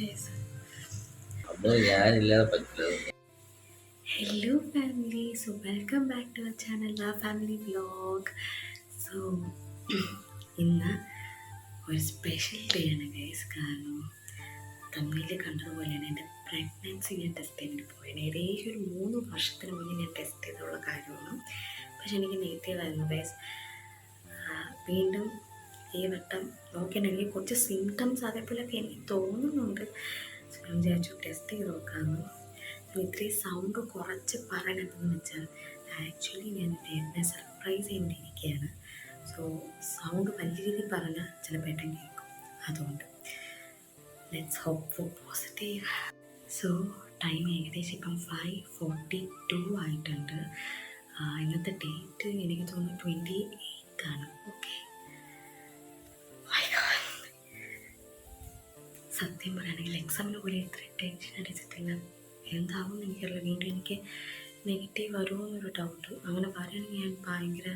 Yes. അത് ഞാനില്ലാതെ പറ്റില്ല. Hello family, so welcome back to our channel, our family vlog. So ഇന്ന് ഒരു special day ആണ് ഗൈസ്. കാരണം തമ്മിൽ കണ്ടതുപോലെയാണ് എൻ്റെ പ്രഗ്നൻസി ഞാൻ ടെസ്റ്റ് ചെയ്തിട്ട് പോയത്. ഏകദേശം ഒരു 3 വർഷത്തിന് മുന്നേ ഞാൻ ടെസ്റ്റ് ചെയ്തുള്ള കാര്യമാണ്. പക്ഷെ എനിക്ക് നെഗറ്റീവ് ആയിരുന്നു ഗൈസ്. വീണ്ടും ഈ വട്ടം നോക്കിയിട്ടുണ്ടെങ്കിൽ കുറച്ച് സിംറ്റംസ് അതേപോലെയൊക്കെ എനിക്ക് തോന്നുന്നുണ്ട്. സോ ഞാൻ വിചാരിച്ചു ടെസ്റ്റ് ചെയ്ത് നോക്കാമെന്ന്. ഇത്രയും സൗണ്ട് കുറച്ച് പറയണതെന്ന് വെച്ചാൽ ആക്ച്വലി ഞാൻ എന്നെ സർപ്രൈസ് ചെയ്തുകൊണ്ടിരിക്കുകയാണ്. സോ സൗണ്ട് വലിയ രീതിയിൽ പറഞ്ഞാൽ ചിലപ്പോൾ ഏട്ടൻ കേൾക്കും. അതുകൊണ്ട് let's hope for positive. So time ഏകദേശം ഇപ്പം 5:42 ആയിട്ടുണ്ട്. ഇന്നത്തെ ഡേറ്റ് എനിക്ക് തോന്നുന്നു 28 ആണ്. ഓക്കെ, സത്യം പറയുകയാണെങ്കിൽ എക്സാമിന് പോലെ ഇത്ര ടെൻഷൻ അടിച്ചിട്ടില്ല. എന്താവും എനിക്കറിയില്ല. വീണ്ടും എനിക്ക് നെഗറ്റീവ് വരുമോ എന്നൊരു ഡൗട്ട്. അങ്ങനെ പറയുകയാണെങ്കിൽ ഞാൻ ഭയങ്കര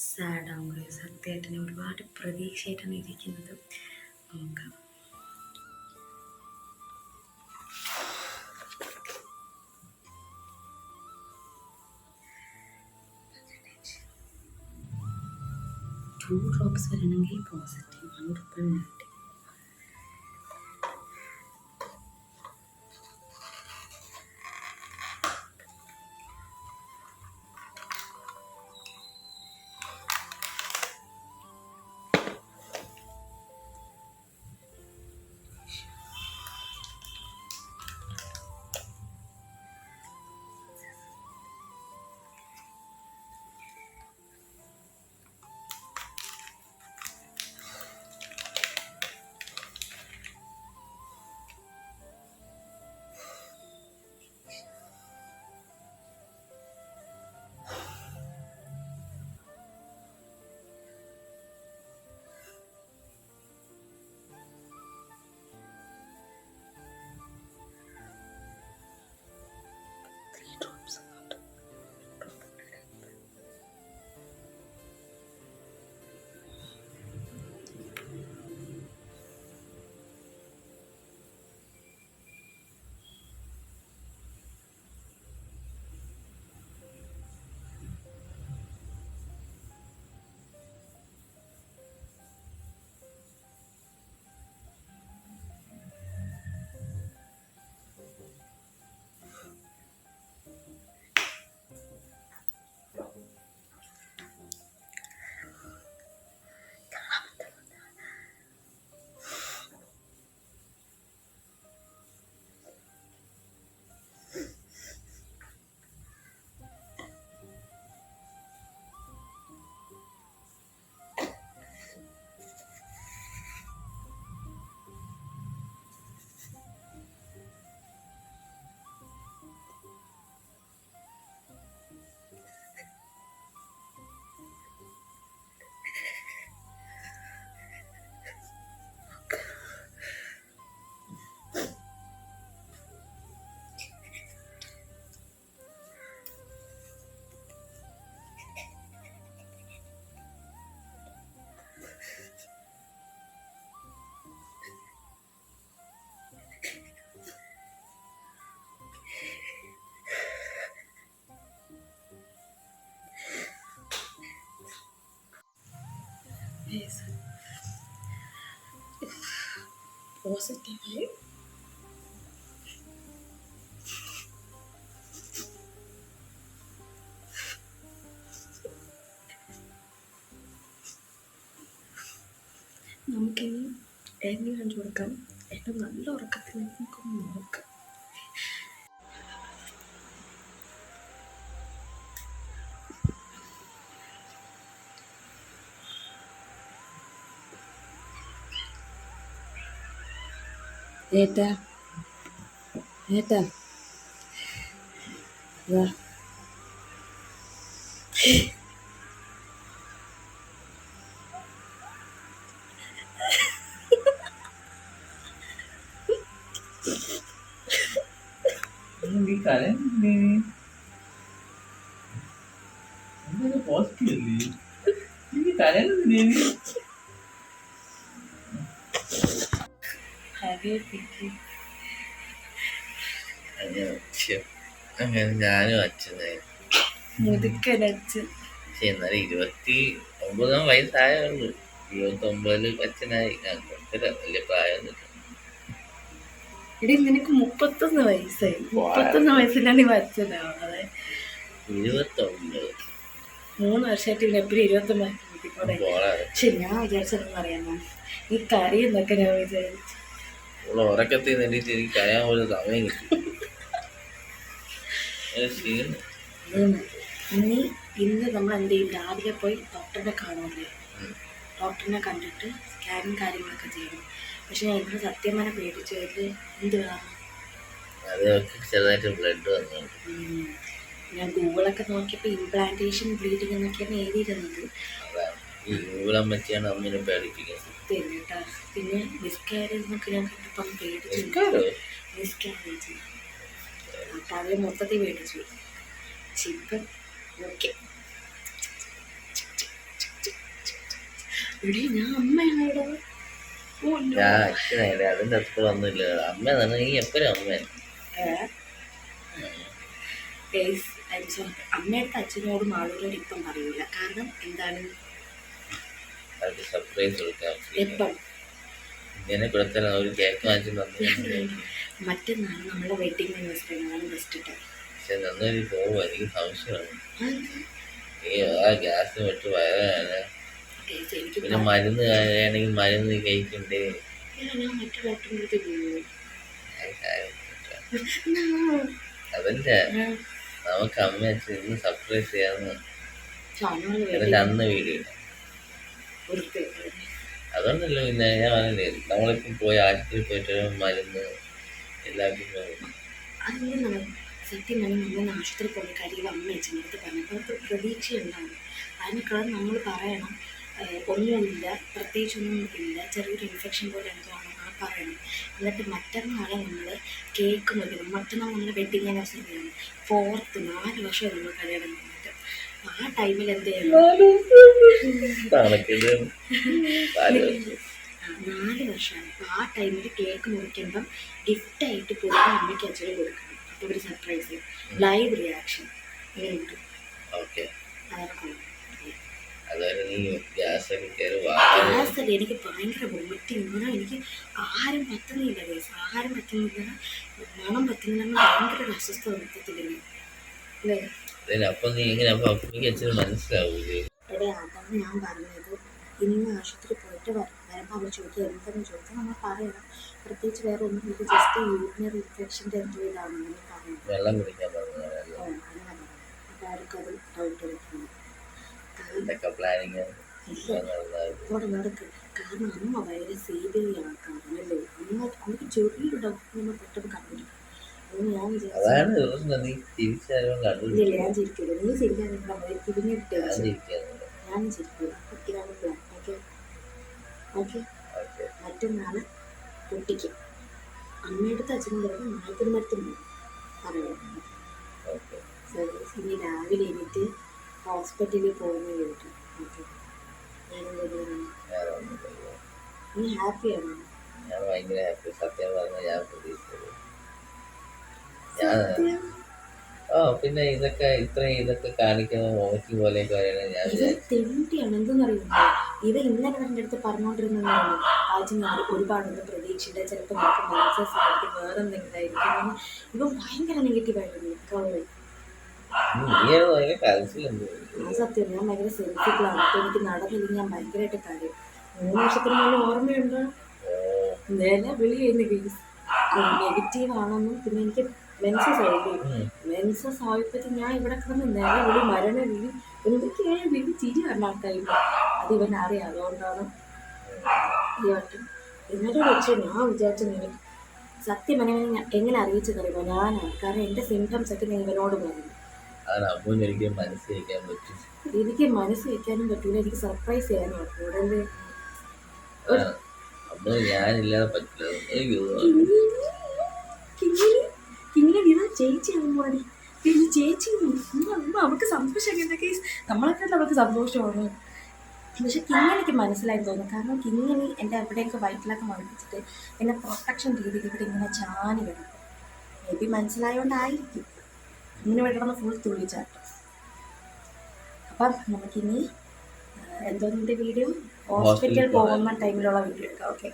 സാഡാവും. സത്യമായിട്ട് ഞാൻ ഒരുപാട് പ്രതീക്ഷയായിട്ടാണ് ഇരിക്കുന്നത്. നോക്കാം. ടു ഡ്രോപ്സ് വരണമെങ്കിൽ പോസിറ്റീവ്, 100% നെഗറ്റീവ്. പോസിറ്റീവായി നമുക്കിനി എണ്ണ കാണിച്ചു കൊടുക്കാം. ഏറ്റവും നല്ല ഉറക്കത്തിൽ നമുക്കൊന്ന് നോക്കാം. ഏട്ടാ ഏട്ടാ പോസിറ്റീവ് അല്ലേ? എനിക്ക് കരയുന്നില്ലേ? കേൾപ്പിക്കും. അങ്ങനെ ഞാനും അച്ഛനായി. മുതുക്കനച്ഛൻ. പക്ഷെ എന്നാലും 29 വയസ്സായുള്ളൂ. 29 അച്ഛനായി. ഞാൻ കുഴപ്പമില്ല, വലിയ പ്രായമൊന്നുമില്ല. എടി നിനക്ക് 31 വയസ്സായി. 31 വയസ്സിലാണ് ഇവ അച്ഛനാവുന്നത്. 29 3 വർഷമായിട്ട് ഇവന് എപ്പോഴും 29 പോളാണ്. പക്ഷെ ഞാൻ വിചാരിച്ചതെന്ന് അറിയാമോ, ഈ കരയെന്നൊക്കെ ഞാൻ വിചാരിച്ചു. ഉറക്കത്തിൽ നിന്നിട്ട് എനിക്ക് കരയാൻ പോലും സമയം കിട്ടി. ഇന്ന് നമ്മൾ എന്ത് ചെയ്യും, രാവിലെ പോയി ഡോക്ടറിനെ കാണുമല്ലേ. ഡോക്ടറിനെ കണ്ടിട്ട് സ്കാനും കാര്യങ്ങളൊക്കെ ചെയ്യണം. പക്ഷെ ഞാൻ ഇന്ന് സത്യം പറഞ്ഞ പേടിച്ചു. എന്ത് കാരണം ചെറുതായിട്ട് ബ്ലഡ് വന്നു. ഞാൻ ഗൂഗിളൊക്കെ നോക്കിയപ്പോൾ ഇംപ്ലാന്റേഷൻ ബ്ലീഡിങ് എന്നൊക്കെയാണ് എഴുതിയിരുന്നത്. ഈ ഗൂഗിളം വെച്ചാണ് അമ്മേനെ പേടിപ്പിക്കുന്നത്. കേട്ടോ. പിന്നെ മിസ്കാരേജ് എന്നൊക്കെ ഞാൻ കണ്ടപ്പം പേടിച്ചു. മിസ്കാരേജ് അപ്പം അതിൽ മൊത്തത്തിൽ പേടിച്ചു. Chicken okay. ഇവിടെ ഞാൻ അമ്മയാണോ? ഞാൻ അച്ഛനായില്ലേ, അതിൻ്റെ അത്ര ഒന്നുമില്ല. അമ്മ തന്നെ ഈ എപ്പോഴും അമ്മയാണ്. അമ്മയുടെ അച്ഛനോടും ആളുകളോട് ഇപ്പം പറയൂല. കാരണം എന്താണ്, അവർക്ക് സർപ്രൈസ് കൊടുക്കാം. എപ്പം ഇങ്ങനെ കൊടുത്താൽ ഒരു കേക്ക് വാങ്ങിച്ചു തന്നെ. മറ്റന്നാൾ നമ്മുടെ വെഡിങ് ആനിവേഴ്സറി ആണ് ബെസ്റ്റ് ടൈം. പക്ഷെ നന്നൊരു പോകും, എനിക്ക് സംശയമാണ്. ഈ ആ ഗ്യാസ് വിട്ട് വയറാണ്. പിന്നെ മരുന്ന് ആണെങ്കിൽ മരുന്ന് കഴിക്കണ്ടേ. അതല്ല, നമുക്ക് അമ്മ അച്ഛൻ ഇന്ന് സർപ്രൈസ് ചെയ്യാന്ന് എന്നിട്ട് അന്ന് വീഡിയോ ഇടാം. അതുകൊണ്ടല്ലോ പിന്നെ ഞാൻ പറഞ്ഞില്ലേ, നമ്മളിപ്പം പോയി ആശുപത്രി പോയിട്ട് മരുന്ന് എല്ലാവർക്കും സത്യം പറഞ്ഞാൽ നമ്മൾ ആശുപത്രി പോകുന്ന കാര്യം അമ്മ അച്ഛനടുത്ത് പറഞ്ഞപ്പോൾ അവർക്ക് പ്രതീക്ഷയുണ്ടാകും. അതിനേക്കാളും നമ്മൾ പറയണം ഒന്നുമില്ല, പ്രത്യേകിച്ചൊന്നും ഇല്ല, ചെറിയൊരു ഇൻഫെക്ഷൻ പോലെ എന്താണോ ആ പറയണം. എന്നിട്ട് മറ്റന്നാളെ നമ്മൾ കേക്ക് മുതലും മറ്റന്നാൾ നമ്മുടെ വെഡിങ് ആനിവേഴ്സറിയാണ്. 4th 4 വർഷം നമ്മൾ കല്യാണം കഴിഞ്ഞിട്ട് ആ ടൈമിൽ എന്ത് ചെയ്യണം, 4 വർഷമാണ്. അപ്പോൾ ആ ടൈമിൽ കേക്ക് മുറിക്കുമ്പം ഗിഫ്റ്റായിട്ട് കൊടുക്കാൻ അമ്മയ്ക്ക് അച്ഛനും കൊടുക്കണം. അപ്പോൾ ഒരു സർപ്രൈസ് ലൈവ് റിയാക്ഷൻ ഇങ്ങനെ കിട്ടും. ഗ്യാസല്ല, എനിക്ക് ഭയങ്കര വോമിറ്റിങ്. ഇങ്ങനെ എനിക്ക് ആഹാരം പറ്റുന്നില്ല, ആഹാരം പറ്റുന്നില്ല, മണം പറ്റുന്നില്ല, ഭയങ്കര ഒരു അസ്വസ്ഥ വൃത്തത്തില്ല അല്ലേ. എടേ അതാണ് ഞാൻ പറഞ്ഞത്. ഇന്ന് ആശുപത്രി പോയിട്ട് വരുമ്പോൾ അവർ ചോദിക്കുക എന്തെന്ന് ചോദിച്ചാൽ നമ്മൾ പറയണം. പ്രത്യേകിച്ച് വേറെ ഒന്നും ഇത് ജസ്റ്റ് യൂറിനറി ഇൻഫെക്ഷൻ്റെ എന്തോ ഇതാണെന്ന് പറയുന്നത്. വെള്ളം കുടിക്കാൻ പറഞ്ഞു. അപ്പോൾ അവർക്കത് ഡൗട്ട് എടുക്കണം. അവിടെ നടക്കും. കാരണം അമ്മ ഭയങ്കര സീരിയസ് ആൾക്കാരല്ലേ. അമ്മക്ക് ചെറിയൊരു ഡൗട്ട് നമ്മൾ പെട്ടെന്ന് കണ്ടിരിക്കും. അതുകൊണ്ട് ഞാൻ വിചാരിച്ചില്ല, ഞാൻ ചിരിക്കില്ല. നീ ചിരിക്കാതെ തിരിഞ്ഞിട്ട് ഞാൻ ചിരിക്കില്ല. ഇതാണ് പ്ലാൻ. Okay okay. മറ്റന്നാൾ കുട്ടിക്ക് അമ്മയെടുത്ത് അച്ഛനും കിടന്ന് നാൽപ്പത് മരത്തിന് പറയണം. ഇനി രാവിലെ എനിക്ക് ഹോസ്പിറ്റലിൽ പോകുന്ന കേട്ടു. ഓക്കെ, നീ ഹാപ്പിയാണോ? ഞാൻ ഭയങ്കര ഹാപ്പി. സത്യം പറഞ്ഞാൽ ഞാൻ പ്രതീക്ഷിച്ചത് പിന്നെ ഇതൊക്കെ കാണിക്കുന്ന വോമിറ്റിംഗ് പോലെയൊക്കെ വരണം ഞാൻ തെണ്ടിയാണ്. എന്തെന്നറിയുമോ, ഇവ ഇന്നലെ എൻ്റെ അടുത്ത് പറഞ്ഞുകൊണ്ടിരുന്നതാണ്. ആദ്യം ഞാൻ ഒരുപാടൊന്നും പ്രതീക്ഷിച്ചില്ല, ചിലപ്പോൾ നമുക്ക് മനസ്സസ് ആയിരിക്കും, വേറെ എന്തെങ്കിലും ആയിരിക്കും. ഇവ ഭയങ്കര നെഗറ്റീവായിരുന്നു. സത്യം, ഞാൻ ഭയങ്കര സെൻസിറ്റീവാണ്. അപ്പോൾ എനിക്ക് നടന്നില്ലെങ്കിൽ ഞാൻ ഭയങ്കരമായിട്ട് കാര്യം. 3 വർഷത്തിന് മുന്നേ ഓർമ്മയുണ്ടോ, നില വിളി ചെയ്യുന്ന കേസ് നെഗറ്റീവാണെന്നും. പിന്നെ എനിക്ക് മെൻസസ് ആയപ്പോഴത്തേക്ക് ഞാൻ ഇവിടെ കിടന്ന് നില വിളി, മരണ വിളി, എന്തൊക്കെയായ വിളി, ചിരി വരണം ആ ടൈം. അത് ഇവനറിയാം. അതുകൊണ്ടാണ് ഈ വട്ടം എന്നോട് വെച്ച് ഞാൻ വിചാരിച്ചു. സത്യം പറഞ്ഞാൽ എങ്ങനെ അറിയിച്ചതറിയുമോ, ഞാനാണ്. കാരണം എൻ്റെ സിംറ്റംസ് ഒക്കെ ഞാൻ ഇവനോട് പറഞ്ഞു. എനിക്ക് മനസ്സ് വയ്ക്കാനും പറ്റൂല, എനിക്ക് സർപ്രൈസ് ചെയ്യാനും പറ്റൂല. ഞാനില്ലാതെ പറ്റില്ല. ചേച്ചിയാകുമ്പോഴേ ചേച്ചി അവർക്ക് സന്തോഷം. നമ്മളെക്കാട്ടിൽ അവർക്ക് സന്തോഷമാണ്. പക്ഷെ കിങ്ങിണിക്ക് മനസ്സിലായി തോന്നുന്നു. കാരണം കിങ്ങിണി എൻ്റെ എവിടെയൊക്കെ വയറ്റിലൊക്കെ മറിപ്പിച്ചിട്ട് എന്നെ പ്രൊട്ടക്ഷൻ രീതിയിൽ ഇവിടെ ഇങ്ങനെ ചാനി കിടക്കും. മേ ബി മനസ്സിലായോണ്ടായിരിക്കും ഇങ്ങനെ വിടണം ഫുൾ തുള്ളിച്ചാട്ടം. അപ്പം നമുക്കിനി എന്തോന്നിൻ്റെ വീഡിയോ, ഹോസ്പിറ്റൽ പോകുന്ന ടൈമിലുള്ള വീഡിയോ എടുക്കാം. ഓക്കെ,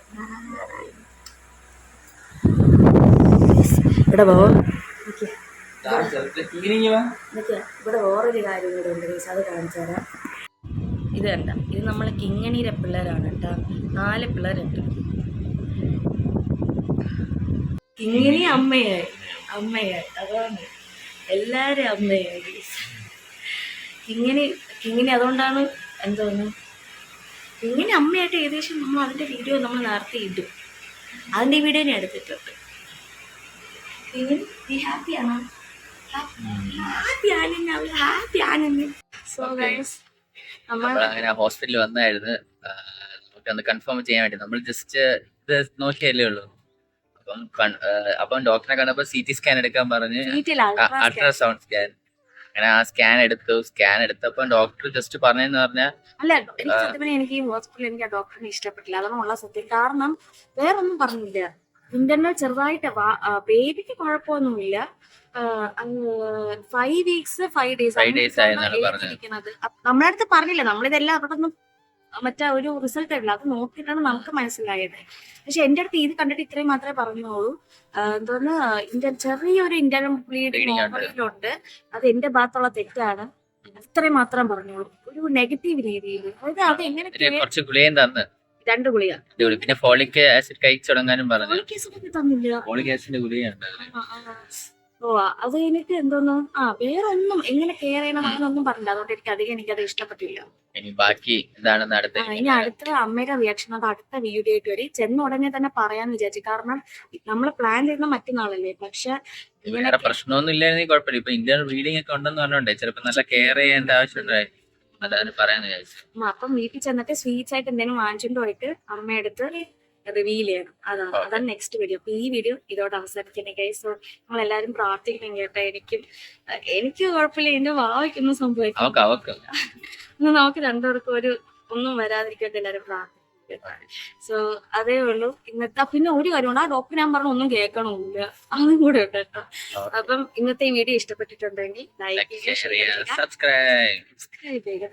ഇവിടെ പോവാം. ഓക്കെ, ഇവിടെ വേറൊരു കാര്യം കൂടെ ഉണ്ട് ഗൈസ്, അത് കാണിച്ചു തരാം. ഇത് കണ്ട, ഇത് നമ്മളെ കിങ്ങിണിയുടെ പിള്ളേരാണ് കേട്ടോ. 4 പിള്ളേരുണ്ട്. കിങ്ങിണി അമ്മയായി അതാണ്, എല്ലാവരും അമ്മയായി ഗൈസ്. കിങ്ങിണി അതുകൊണ്ടാണ് എന്തോന്നു, കിങ്ങിണി അമ്മയായിട്ട് ഏകദേശം നമ്മൾ അതിൻ്റെ വീഡിയോ നമ്മൾ നേരത്തെ ഇടും. അതിൻ്റെ വീഡിയോ ഞാൻ എടുത്തിട്ടുണ്ട്. കിങ്ങിണി ഹാപ്പിയാണോ? ഹാപ്പിയാണ്. സോ ഗൈസ് അങ്ങനെ ഹോസ്പിറ്റലിൽ വന്നായിരുന്നു. നമുക്കൊന്ന് കൺഫേം ചെയ്യാൻ വേണ്ടി നമ്മൾ ജസ്റ്റ് ഇത് നോക്കിയല്ലേ ഉള്ളൂ. അപ്പം ഡോക്ടറെ കണ്ടപ്പോ CT സ്കാൻ എടുക്കാൻ പറഞ്ഞ്, അൾട്രാസൗണ്ട് സ്കാൻ. അങ്ങനെ ആ സ്കാൻ എടുത്തപ്പോ ഡോക്ടർ ജസ്റ്റ് പറഞ്ഞെന്ന് പറഞ്ഞാൽ, അല്ല, എനിക്ക് സത്യം എനിക്ക് ഈ ഹോസ്പിറ്റലിൽ എനിക്ക് ആ ഡോക്ടറിനെ ഇഷ്ടപ്പെട്ടില്ല. അതാണുള്ള സത്യം. കാരണം വേറൊന്നും പറഞ്ഞില്ല. ഇന്റർനൽ ചെറുതായിട്ട് ബേബിക്ക് കുഴപ്പമൊന്നുമില്ല. 5 weeks 5 days നമ്മളെ അടുത്ത് പറഞ്ഞില്ല. നമ്മളിതെല്ലാം അവിടെ ഒന്നും മറ്റേ ഒരു റിസൾട്ട് ഇല്ല, അത് നോക്കിയിട്ടാണ് നമുക്ക് മനസ്സിലായത്. പക്ഷെ എന്റെ അടുത്ത് ഇത് കണ്ടിട്ട് ഇത്രയും മാത്രമേ പറഞ്ഞോളൂ. എന്തോന്ന് ചെറിയൊരു ഇന്റർനൽ ബ്ലീഡിങ് ഓവറിലുണ്ട്, അത് എന്റെ ഭാഗത്തുള്ള തെറ്റാണ്, അത്രയും മാത്രം പറഞ്ഞോളൂ. ഒരു നെഗറ്റീവ് രീതിയിൽ. അതായത് അത് എങ്ങനെ 2 ഗുളിക, പിന്നെ ഫോളിക് ആസിഡ് കഴിച്ചു തുടങ്ങാനും പറഞ്ഞു. തന്നില്ല. ഫോളിക് ആസിഡിന്റെ ഗുളികയുണ്ട്. ഓ, അത് കഴിഞ്ഞിട്ട് എന്തോന്നു വേറെ ഒന്നും എങ്ങനെ കെയർ ചെയ്യണം അങ്ങനൊന്നും പറഞ്ഞില്ല. അതുകൊണ്ട് എനിക്കത് ഇഷ്ടപ്പെട്ടില്ല. ഇനി ബാക്കി എന്താണെന്ന് ഇനി അടുത്ത അമ്മയുടെ റിയാക്ഷൻ അത് അടുത്ത വീഡിയോ ആയിട്ട് വരും. ചെന്ന ഉടനെ തന്നെ പറയാന്ന് വിചാരിച്ചു. കാരണം നമ്മൾ പ്ലാൻ ചെയ്യുന്ന മറ്റന്നാളല്ലേ. പക്ഷെ വേറെ പ്രശ്നമൊന്നും ഇല്ലായിരുന്നെങ്കിൽ കുഴപ്പമില്ല. ഇപ്പൊ ഇന്ത്യൻ റീഡിംഗ് ഒക്കെ ഉണ്ടെന്ന് പറഞ്ഞോണ്ടേ ചിലപ്പോ നല്ല കെയർ ചെയ്യേണ്ട ആവശ്യമുണ്ടായി. അതാണ് പറയാന്ന് വിചാരിച്ചു. അപ്പം വീട്ടിൽ ചെന്നിട്ട് സ്വീറ്റ്സ് ആയിട്ട് എന്തെങ്കിലും വാങ്ങിച്ചോണ്ട് പോയിട്ട് അമ്മയെടുത്ത് റിവീൽ ചെയ്യണം. അതാണ് നെക്സ്റ്റ് വീഡിയോ. അപ്പൊ ഈ വീഡിയോ ഇതോടെ അവസാനിക്കണേ ഗൈസ്. സോ നിങ്ങൾ എല്ലാവരും പ്രാർത്ഥിക്കണം കേട്ടോ. എനിക്ക് കുഴപ്പമില്ല, എന്റെ വാവയ്ക്കൊന്നും സംഭവിക്കും. നമുക്ക് രണ്ടുപേർക്കും ഒന്നും വരാതിരിക്കട്ടെ, എല്ലാവരും പ്രാർത്ഥിക്കും. സോ അതേ ഉള്ളൂ ഇന്നത്തെ. പിന്നെ ഒരു കാര്യമുണ്ട്, ആ ഡോക്ടർ ഞാൻ പറഞ്ഞ ഒന്നും കേൾക്കണമില്ല, അതും കൂടെ ഉണ്ട് കേട്ടോ. അപ്പം ഇന്നത്തെ ഈ വീഡിയോ ഇഷ്ടപ്പെട്ടിട്ടുണ്ടെങ്കിൽ ലൈക്ക് ചെയ്യുക, സബ്സ്ക്രൈബ് ചെയ്യുക.